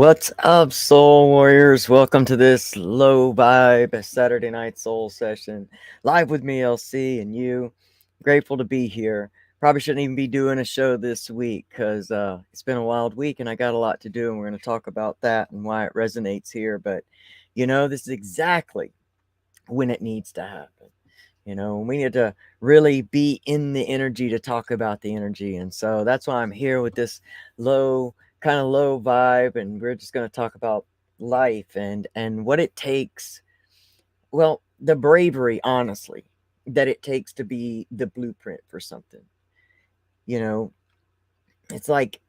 What's up, Soul Warriors? Welcome to this low vibe Saturday night soul session. Live with me, LC, and you. Grateful to be here. Probably shouldn't even be doing a show this week because it's been a wild week and I got a lot to do, and we're going to talk about that and why it resonates here. But, this is exactly when it needs to happen. We need to really be in the energy to talk about the energy. And so that's why I'm here with this low vibe. And we're just going to talk about life and what it takes. Well, the bravery, honestly, that it takes to be the blueprint for something. You know, it's like,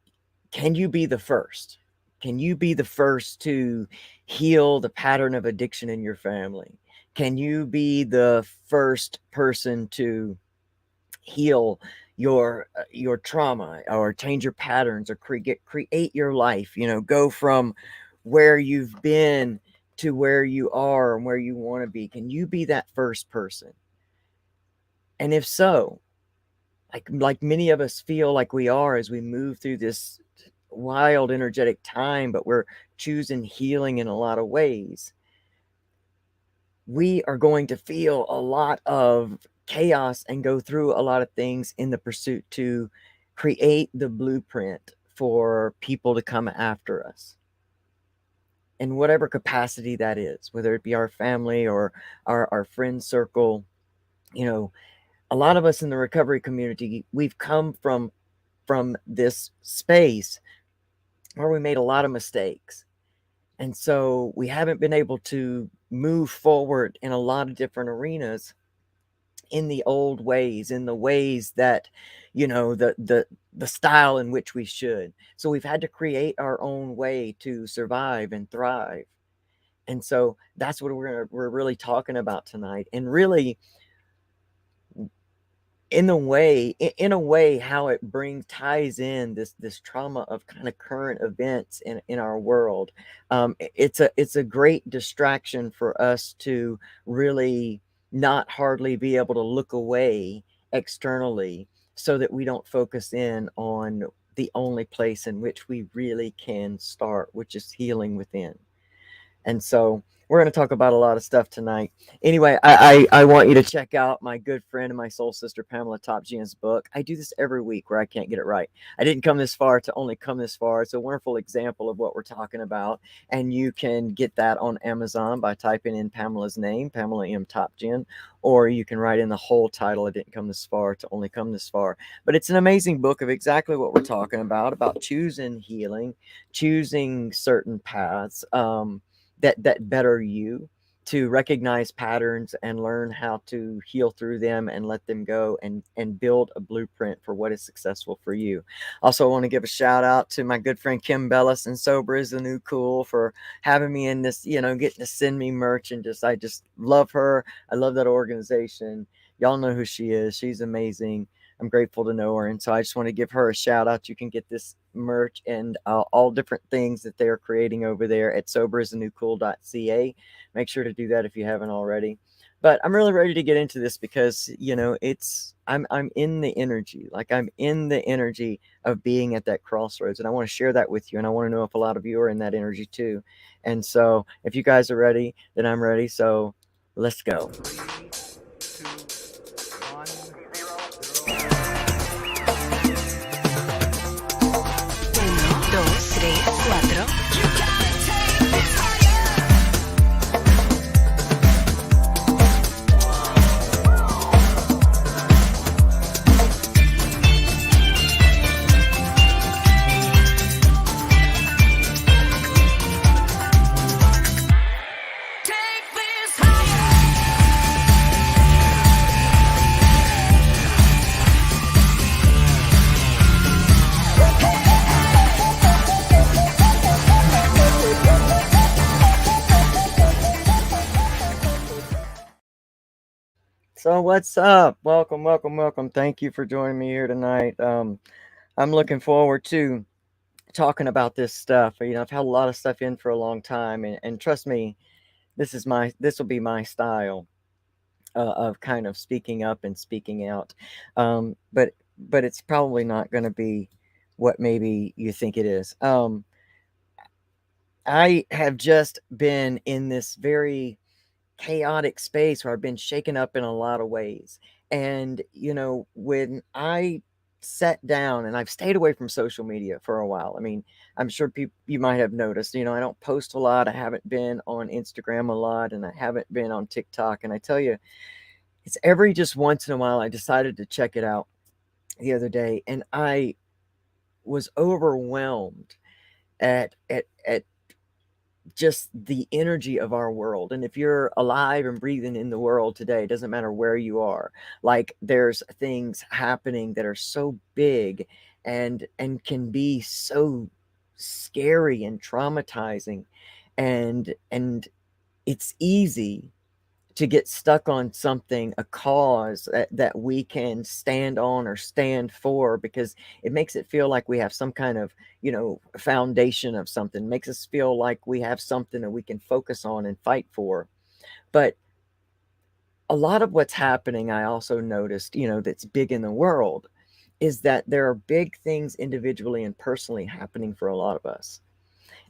can you be the first? Can you be the first to heal the pattern of addiction in your family? Can you be the first person to heal your trauma or change your patterns or create your life, go from where you've been to where you are and where you want to be? Can you be that first person? And if so, like many of us feel like we are as we move through this wild energetic time, but we're choosing healing in a lot of ways, we are going to feel a lot of chaos and go through a lot of things in the pursuit to create the blueprint for people to come after us in whatever capacity that is, whether it be our family or our friend circle. A lot of us in the recovery community, we've come from this space where we made a lot of mistakes. And so we haven't been able to move forward in a lot of different arenas in the old ways, in the ways that, the style in which we should. So we've had to create our own way to survive and thrive. And so that's what we're really talking about tonight. And really, in a way how it brings ties in this trauma of kind of current events in our world. It's a great distraction for us to really not hardly be able to look away externally, so that we don't focus in on the only place in which we really can start, which is healing within. And so we're going to talk about a lot of stuff tonight. Anyway, I want you to check out my good friend and my soul sister, Pamela Topjian's book. I do this every week where I can't get it right. I didn't come this far to only come this far. It's a wonderful example of what we're talking about. And you can get that on Amazon by typing in Pamela's name, Pamela M. Topjian, or you can write in the whole title, I didn't come this far to only come this far. But it's an amazing book of exactly what we're talking about choosing healing, choosing certain paths. That better you, to recognize patterns and learn how to heal through them and let them go, and build a blueprint for what is successful for you. Also, I want to give a shout out to my good friend Kim Bellis and Sober is the New Cool for having me in this, getting to send me merch, and I just love her. I love that organization. Y'all know who she is. She's amazing. I'm grateful to know her. And so I just want to give her a shout out. You can get this merch and all different things that they're creating over there at soberistheNewCool.ca. Make sure to do that if you haven't already. But I'm really ready to get into this because, I'm in the energy. Like, I'm in the energy of being at that crossroads. And I want to share that with you. And I want to know if a lot of you are in that energy too. And so if you guys are ready, then I'm ready. So let's go. Uno, dos, tres, cuatro. So what's up? Welcome, welcome, welcome. Thank you for joining me here tonight. I'm looking forward to talking about this stuff. I've had a lot of stuff in for a long time, and trust me, this will be my style of kind of speaking up and speaking out. But it's probably not going to be what maybe you think it is. I have just been in this very chaotic space where I've been shaken up in a lot of ways. And, when I sat down and I've stayed away from social media for a while. I mean, I'm sure people you might have noticed, I don't post a lot. I haven't been on Instagram a lot and I haven't been on TikTok. And I tell you, it's every just once in a while I decided to check it out the other day and I was overwhelmed at just the energy of our world. And if you're alive and breathing in the world today, it doesn't matter where you are, like there's things happening that are so big and can be so scary and traumatizing. And it's easy to get stuck on something, a cause that we can stand on or stand for, because it makes it feel like we have some kind of, foundation of something, makes us feel like we have something that we can focus on and fight for. But a lot of what's happening, I also noticed, that's big in the world, is that there are big things individually and personally happening for a lot of us.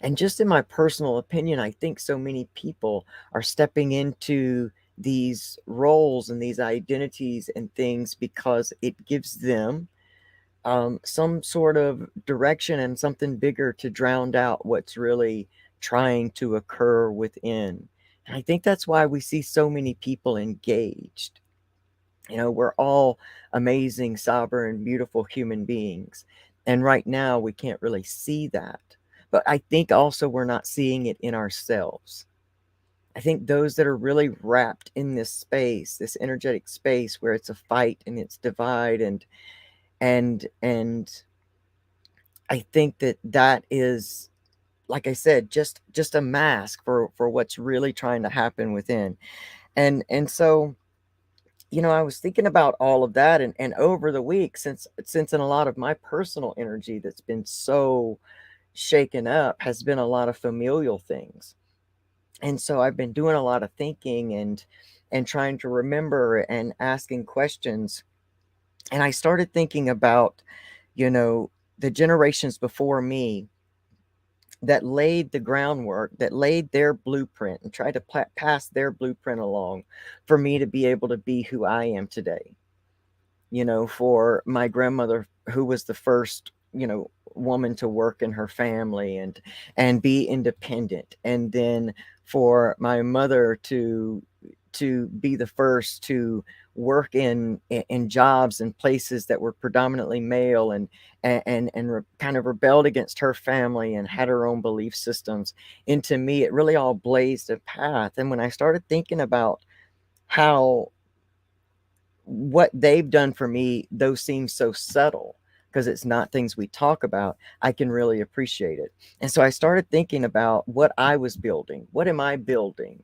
And just in my personal opinion, I think so many people are stepping into these roles and these identities and things because it gives them some sort of direction and something bigger to drown out what's really trying to occur within. And I think that's why we see so many people engaged. We're all amazing, sovereign, beautiful human beings. And right now, we can't really see that. But I think also we're not seeing it in ourselves. I think those that are really wrapped in this space, this energetic space where it's a fight and it's divide and I think that is, like I said, just a mask for what's really trying to happen within. And so I was thinking about all of that, and over the week, since in a lot of my personal energy that's been so shaken up has been a lot of familial things. And so I've been doing a lot of thinking and trying to remember and asking questions. And I started thinking about, you know, the generations before me that laid the groundwork, that laid their blueprint and tried to pass their blueprint along for me to be able to be who I am today. For my grandmother, who was the first, woman to work in her family and be independent, and then for my mother to be the first to work in jobs and places that were predominantly male, and kind of rebelled against her family and had her own belief systems. And to me, it really all blazed a path. And when I started thinking about how what they've done for me, those seem so subtle because it's not things we talk about, I can really appreciate it. And so I started thinking about what I was building. What am I building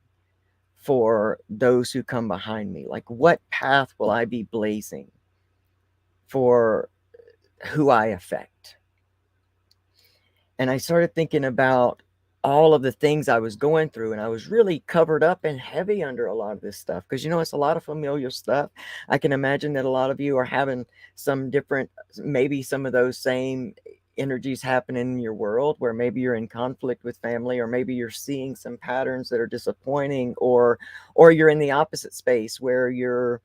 for those who come behind me? Like, what path will I be blazing for who I affect? And I started thinking about all of the things I was going through, and I was really covered up and heavy under a lot of this stuff because it's a lot of familiar stuff. I can imagine that a lot of you are having some different, maybe some of those same energies happening in your world, where maybe you're in conflict with family, or maybe you're seeing some patterns that are disappointing, or you're in the opposite space where you're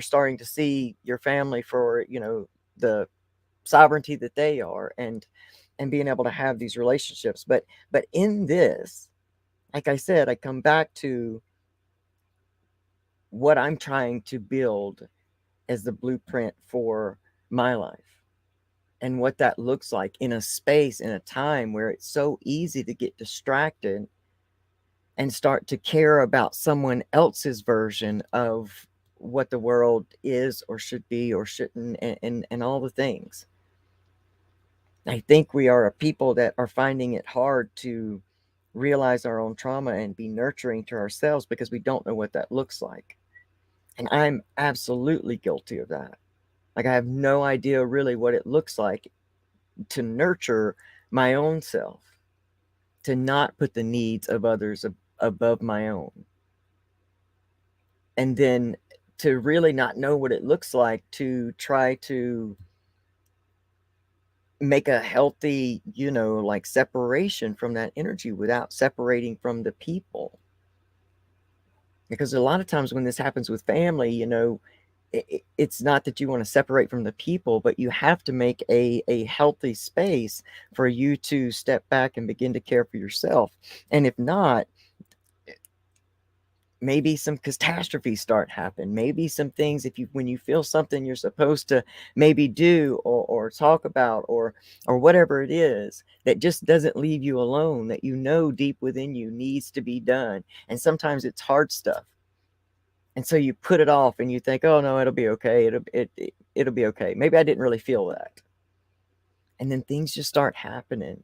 starting to see your family for the sovereignty that they are, and being able to have these relationships. But in this, like I said, I come back to what I'm trying to build as the blueprint for my life, and what that looks like in a space, in a time where it's so easy to get distracted and start to care about someone else's version of what the world is or should be or shouldn't, and all the things. I think we are a people that are finding it hard to realize our own trauma and be nurturing to ourselves because we don't know what that looks like. And I'm absolutely guilty of that. Like, I have no idea really what it looks like to nurture my own self, to not put the needs of others above my own. And then to really not know what it looks like to try to make a healthy, like separation from that energy without separating from the people. Because a lot of times when this happens with family, it's not that you want to separate from the people, but you have to make a healthy space for you to step back and begin to care for yourself. And if not, maybe some catastrophes start happen. Maybe some things, if you when you feel something you're supposed to maybe do or talk about or whatever it is that just doesn't leave you alone, that deep within you needs to be done. And sometimes it's hard stuff. And so you put it off and you think, oh no, it'll be okay. It'll be okay. Maybe I didn't really feel that. And then things just start happening.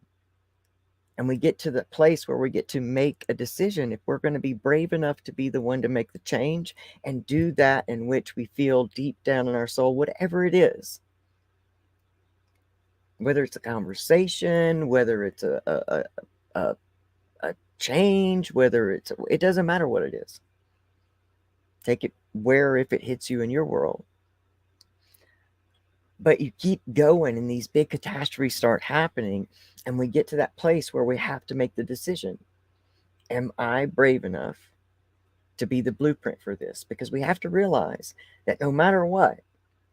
And we get to the place where we get to make a decision if we're going to be brave enough to be the one to make the change and do that in which we feel deep down in our soul, whatever it is. Whether it's a conversation, whether it's a, a change, it doesn't matter what it is. Take it where if it hits you in your world. But you keep going and these big catastrophes start happening, and we get to that place where we have to make the decision. Am I brave enough to be the blueprint for this? Because we have to realize that no matter what,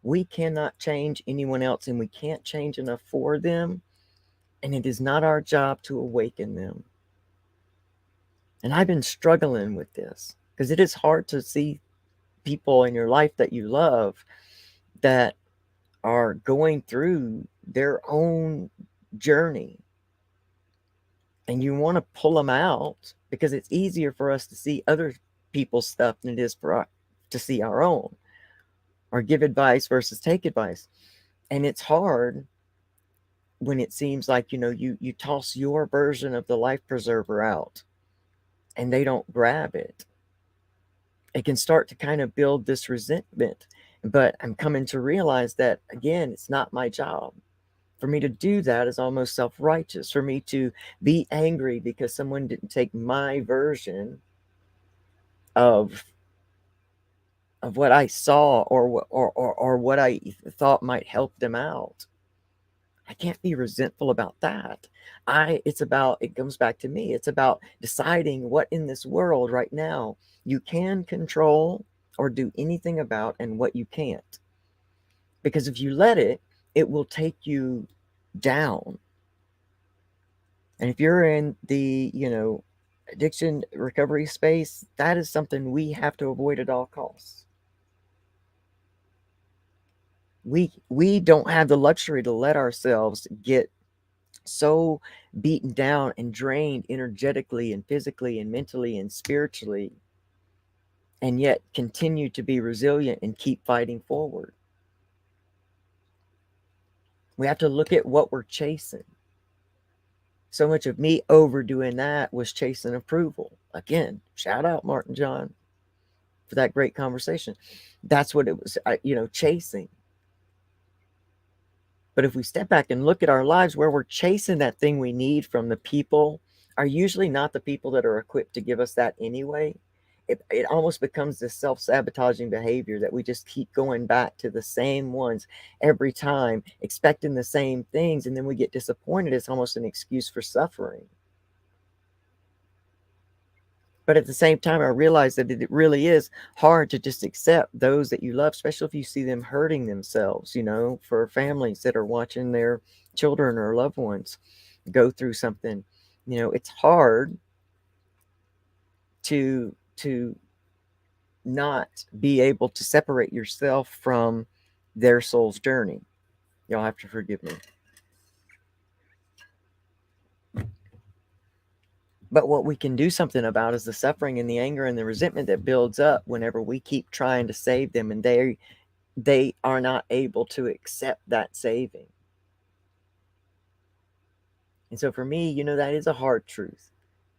we cannot change anyone else and we can't change enough for them. And it is not our job to awaken them. And I've been struggling with this because it is hard to see people in your life that you love that are going through their own journey. And you want to pull them out because it's easier for us to see other people's stuff than it is for us to see our own, or give advice versus take advice. And it's hard when it seems like you toss your version of the life preserver out and they don't grab it. It can start to kind of build this resentment. But I'm coming to realize that, again, it's not my job. For me to do that is almost self-righteous. For me to be angry because someone didn't take my version of what I saw or what I thought might help them out. I can't be resentful about that. It comes back to me. It's about deciding what in this world right now you can control or do anything about and what you can't. Because if you let it, it will take you down. And if you're in the, addiction recovery space, that is something we have to avoid at all costs. We don't have the luxury to let ourselves get so beaten down and drained energetically and physically and mentally and spiritually, and yet continue to be resilient and keep fighting forward. We have to look at what we're chasing. So much of me overdoing that was chasing approval. Again, shout out Martin John for that great conversation. That's what it was, chasing. But if we step back and look at our lives, where we're chasing that thing we need from the people are usually not the people that are equipped to give us that anyway. It almost becomes this self-sabotaging behavior that we just keep going back to the same ones every time, expecting the same things, and then we get disappointed. It's almost an excuse for suffering. But at the same time, I realize that it really is hard to just accept those that you love, especially if you see them hurting themselves, for families that are watching their children or loved ones go through something. It's hard to not be able to separate yourself from their soul's journey. Y'all have to forgive me. But what we can do something about is the suffering and the anger and the resentment that builds up whenever we keep trying to save them and they are not able to accept that saving. And so for me, that is a hard truth.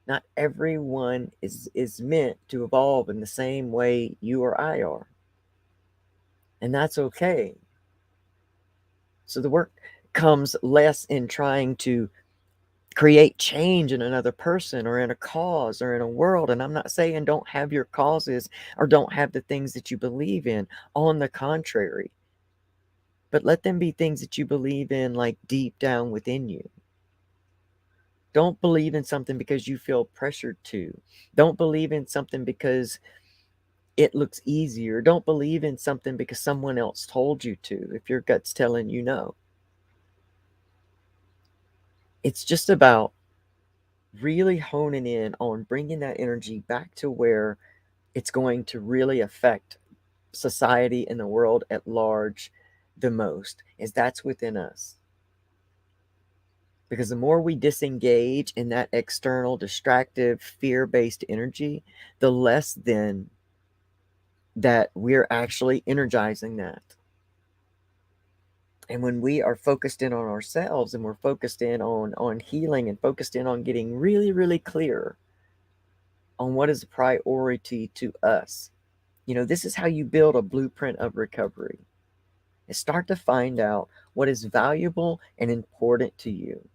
Not everyone is meant to evolve in the same way you or I are. And that's okay. So the work comes less in trying to create change in another person or in a cause or in a world. And I'm not saying don't have your causes or don't have the things that you believe in. On the contrary, but let them be things that you believe in, like deep down within you. Don't believe in something because you feel pressured to. Don't believe in something because it looks easier. Don't believe in something because someone else told you to, if your gut's telling you no. It's just about really honing in on bringing that energy back to where it's going to really affect society and the world at large the most, is that's within us. Because the more we disengage in that external, distractive, fear based energy, the less then that we're actually energizing that. And when we are focused in on ourselves and we're focused in on healing and focused in on getting really, really clear on what is a priority to us, this is how you build a blueprint of recovery. Is start to find out what is valuable and important to you.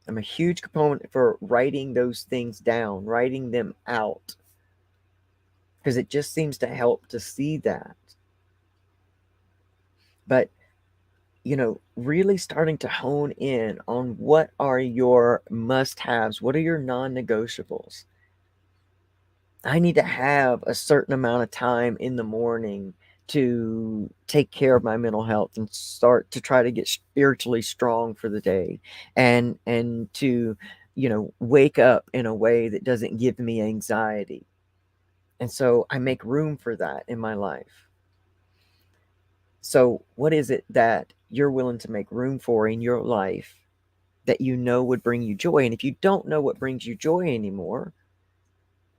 I'm a huge component for writing those things down, writing them out, because it just seems to help to see that. But, really starting to hone in on what are your must haves, what are your non negotiables. I need to have a certain amount of time in the morning to take care of my mental health and start to try to get spiritually strong for the day, and to wake up in a way that doesn't give me anxiety. And so I make room for that in my life. So what is it that you're willing to make room for in your life that would bring you joy? And if you don't know what brings you joy anymore,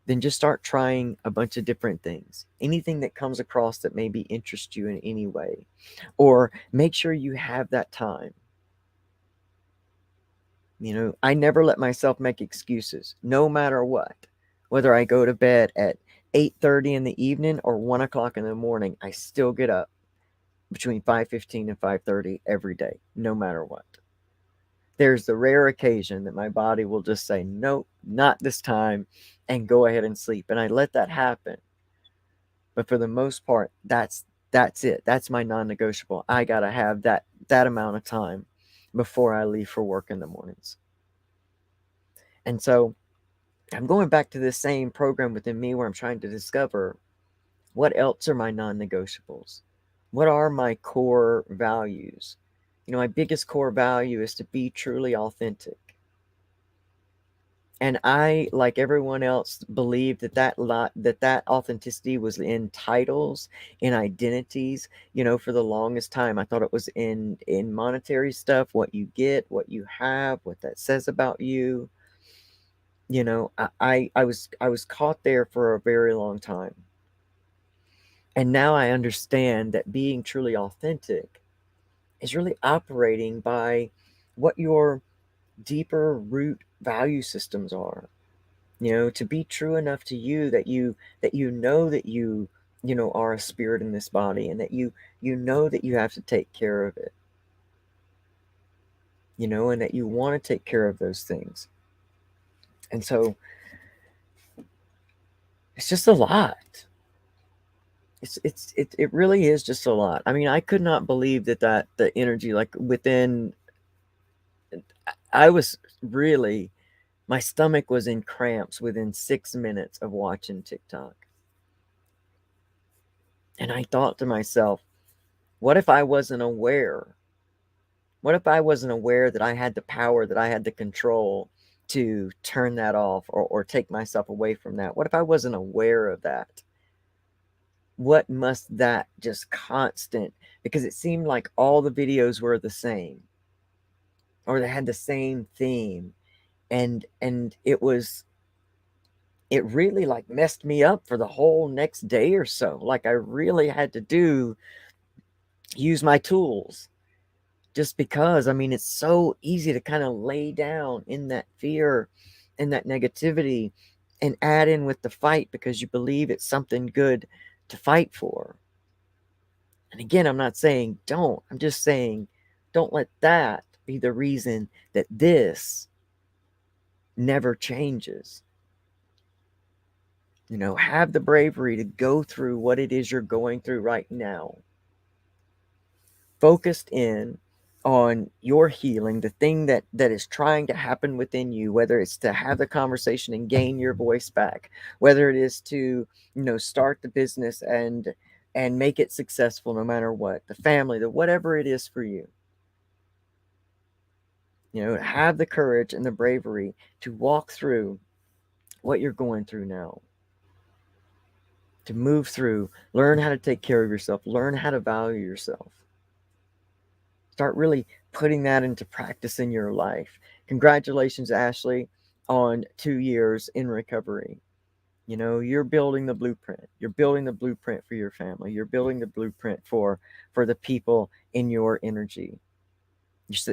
then just start trying a bunch of different things. Anything that comes across that maybe interests you in any way. Or make sure you have that time. I never let myself make excuses, no matter what. Whether I go to bed at 8:30 in the evening or 1 o'clock in the morning, I still get up between 5:15 and 5:30 every day, no matter what. There's the rare occasion that my body will just say, nope, not this time, and go ahead and sleep. And I let that happen. But for the most part, that's it. That's my non-negotiable. I gotta have that amount of time before I leave for work in the mornings. And so I'm going back to this same program within me where I'm trying to discover what else are my non-negotiables? What are my core values? My biggest core value is to be truly authentic. And I, like everyone else, believed that authenticity was in titles, in identities. For the longest time, I thought it was in monetary stuff, what you get, what you have, what that says about you. I was caught there for a very long time, and now I understand that being truly authentic is really operating by what your deeper root value systems are. To be true enough to you that you are a spirit in this body, and that you know that you have to take care of it, and that you want to take care of those things. And so it's just a lot. It really is just a lot. I mean, I could not believe that the energy, like, within, I was really, my stomach was in cramps within 6 minutes of watching TikTok. And I thought to myself, what if I wasn't aware? What if I wasn't aware that I had the power, that I had the control to turn that off, or take myself away from that? What if I wasn't aware of that? What must that just constant, because it seemed like all the videos were the same, or they had the same theme. And it really, like, messed me up for the whole next day or so. Like, I really had to use my tools, just because, I mean, it's so easy to kind of lay down in that fear and that negativity, and add in with the fight because you believe it's something good to fight for. And again, I'm not saying don't, I'm just saying don't let that be the reason that this never changes. Have the bravery to go through what it is you're going through right now. focused in on your healing, the thing that is trying to happen within you, whether it's to have the conversation and gain your voice back, whether it is to, start the business and make it successful no matter what, the family, the whatever it is for you. Have the courage and the bravery to walk through what you're going through now, to move through, learn how to take care of yourself, learn how to value yourself. Start really putting that into practice in your life. Congratulations, Ashley, on 2 years in recovery. You're building the blueprint. You're building the blueprint for your family. You're building the blueprint for the people in your energy.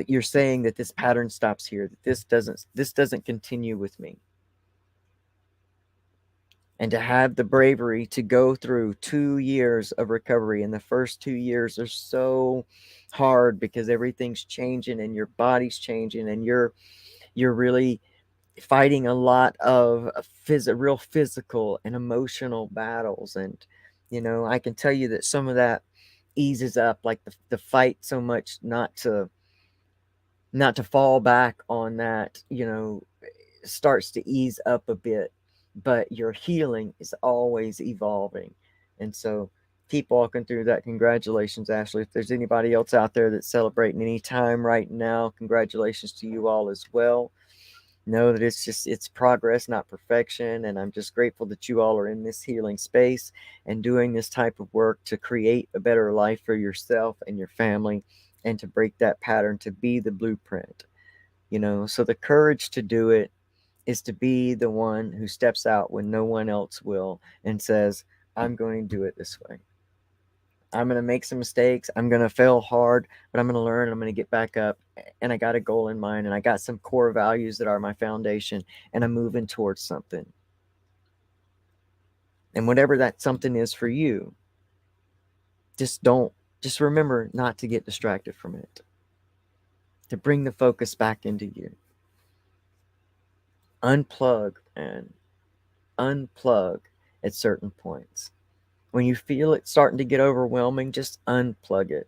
You're saying that this pattern stops here, that this doesn't continue with me. And to have the bravery to go through 2 years of recovery, and the first 2 years are so hard because everything's changing and your body's changing, and you're really fighting a lot of real physical and emotional battles. And I can tell you that some of that eases up, like the fight so much not to fall back on that, starts to ease up a bit, but your healing is always evolving. And so keep walking through that. Congratulations, Ashley. If there's anybody else out there that's celebrating any time right now, congratulations to you all as well. Know that it's progress, not perfection. And I'm just grateful that you all are in this healing space and doing this type of work to create a better life for yourself and your family, and to break that pattern, to be the blueprint. So the courage to do it is to be the one who steps out when no one else will and says, I'm going to do it this way. I'm going to make some mistakes. I'm going to fail hard, but I'm going to learn. I'm going to get back up. And I got a goal in mind, and I got some core values that are my foundation, and I'm moving towards something. And whatever that something is for you, just remember not to get distracted from it, to bring the focus back into you. Unplug and unplug at certain points. When you feel it starting to get overwhelming, just unplug it.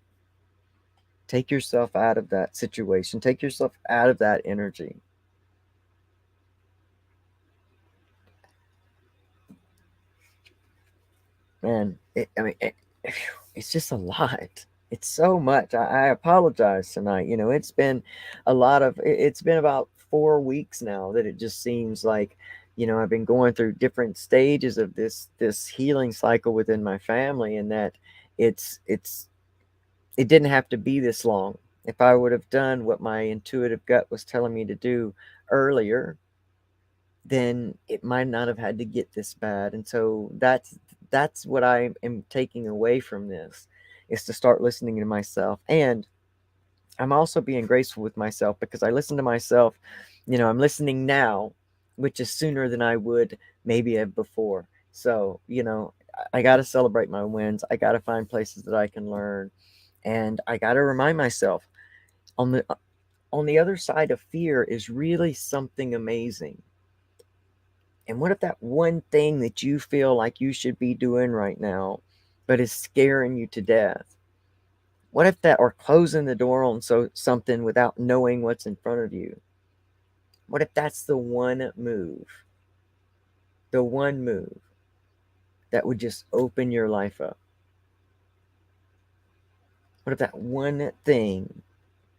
Take yourself out of that situation. Take yourself out of that energy. Man, it's just a lot. It's so much. I apologize tonight. It's been a lot of. It's been about 4 weeks now that it just seems like, I've been going through different stages of this healing cycle within my family, and that it's it didn't have to be this long. If I would have done what my intuitive gut was telling me to do earlier, then it might not have had to get this bad. And so that's what I am taking away from this, is to start listening to myself. And I'm also being graceful with myself, because I listen to myself. I'm listening now, which is sooner than I would maybe have before. So, I got to celebrate my wins. I got to find places that I can learn, and I got to remind myself, on the other side of fear is really something amazing. And what if that one thing that you feel like you should be doing right now, but is scaring you to death? What if that, or closing the door on something without knowing what's in front of you? What if that's the one move that would just open your life up? What if that one thing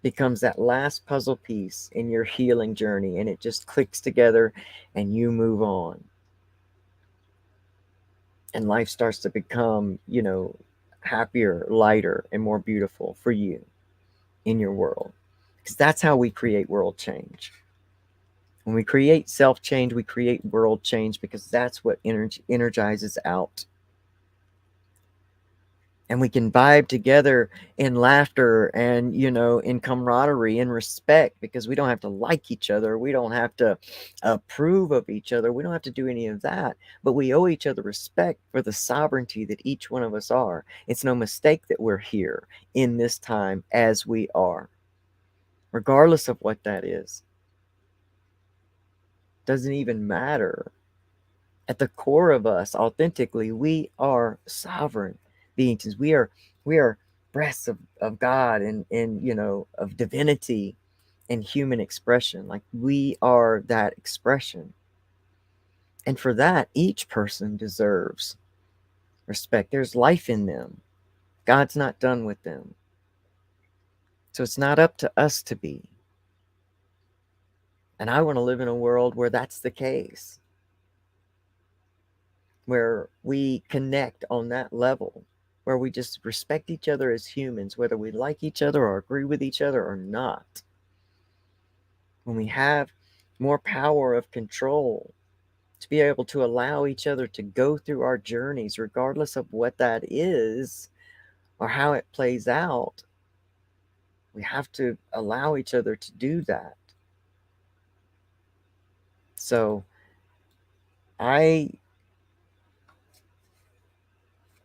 becomes that last puzzle piece in your healing journey, and it just clicks together and you move on? And life starts to become, happier, lighter, and more beautiful for you in your world. Because that's how we create world change. When we create self change, we create world change, because that's what energizes out. And we can vibe together in laughter and, in camaraderie and respect, because we don't have to like each other. We don't have to approve of each other. We don't have to do any of that. But we owe each other respect for the sovereignty that each one of us are. It's no mistake that we're here in this time as we are, regardless of what that is. Doesn't even matter. At the core of us, authentically, we are sovereign beings. We are breaths of God and of divinity and human expression. Like we are that expression. And for that, each person deserves respect. There's life in them. God's not done with them. So it's not up to us to be. And I want to live in a world where that's the case, where we connect on that level, where we just respect each other as humans, whether we like each other or agree with each other or not. When we have more power of control to be able to allow each other to go through our journeys, regardless of what that is or how it plays out, we have to allow each other to do that. So I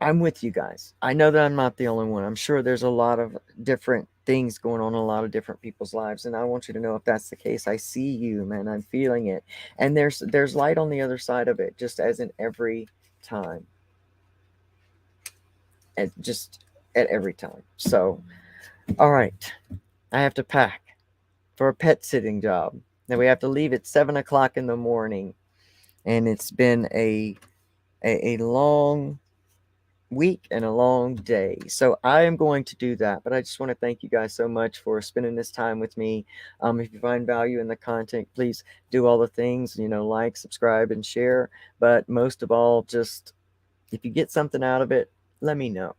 I'm with you guys. I know that I'm not the only one. I'm sure there's a lot of different things going on in a lot of different people's lives, and I want you to know if that's the case. I see you, man. I'm feeling it, and there's light on the other side of it, just as in every time, and just at every time. So, all right, I have to pack for a pet sitting job. Now we have to leave at 7 o'clock in the morning, and it's been a long week and a long day. So I am going to do that. But I just want to thank you guys so much for spending this time with me. If you find value in the content, please do all the things, like, subscribe, and share. But most of all, just if you get something out of it, let me know.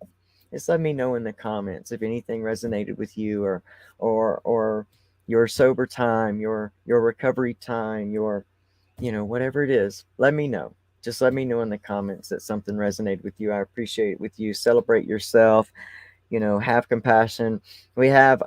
Just let me know in the comments if anything resonated with you, or your sober time, your recovery time, your whatever it is, let me know. Just let me know in the comments that something resonated with you. I appreciate it with you. Celebrate yourself, have compassion. We have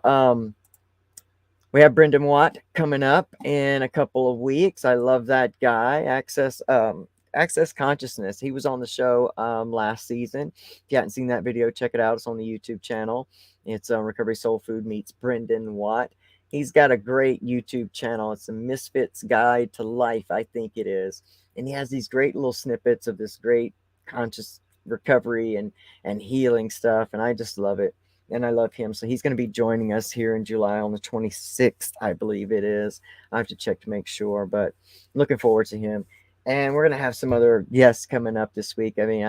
Brendan Watt coming up in a couple of weeks. I love that guy. Access Consciousness. He was on the show last season. If you haven't seen that video, check it out. It's on the YouTube channel. It's Recovery Soul Food meets Brendan Watt. He's got a great YouTube channel. It's a Misfits Guide to Life, I think it is. And he has these great little snippets of this great conscious recovery and healing stuff. And I just love it, and I love him. So he's going to be joining us here in July on the 26th, I believe it is. I have to check to make sure, but looking forward to him. And we're going to have some other guests coming up this week. I mean,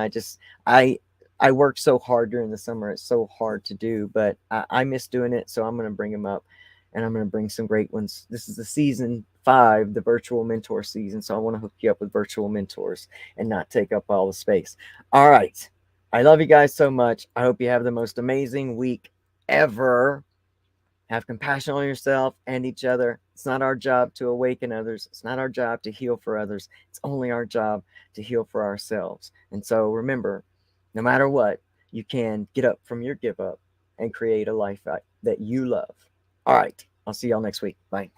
I work so hard during the summer. It's so hard to do, but I miss doing it. So I'm going to bring them up, and I'm going to bring some great ones. This is the season 5, the virtual mentor season. So I want to hook you up with virtual mentors and not take up all the space. All right. I love you guys so much. I hope you have the most amazing week ever. Have compassion on yourself and each other. It's not our job to awaken others. It's not our job to heal for others. It's only our job to heal for ourselves. And so remember, no matter what, you can get up from your give up and create a life that you love. All right. I'll see y'all next week. Bye.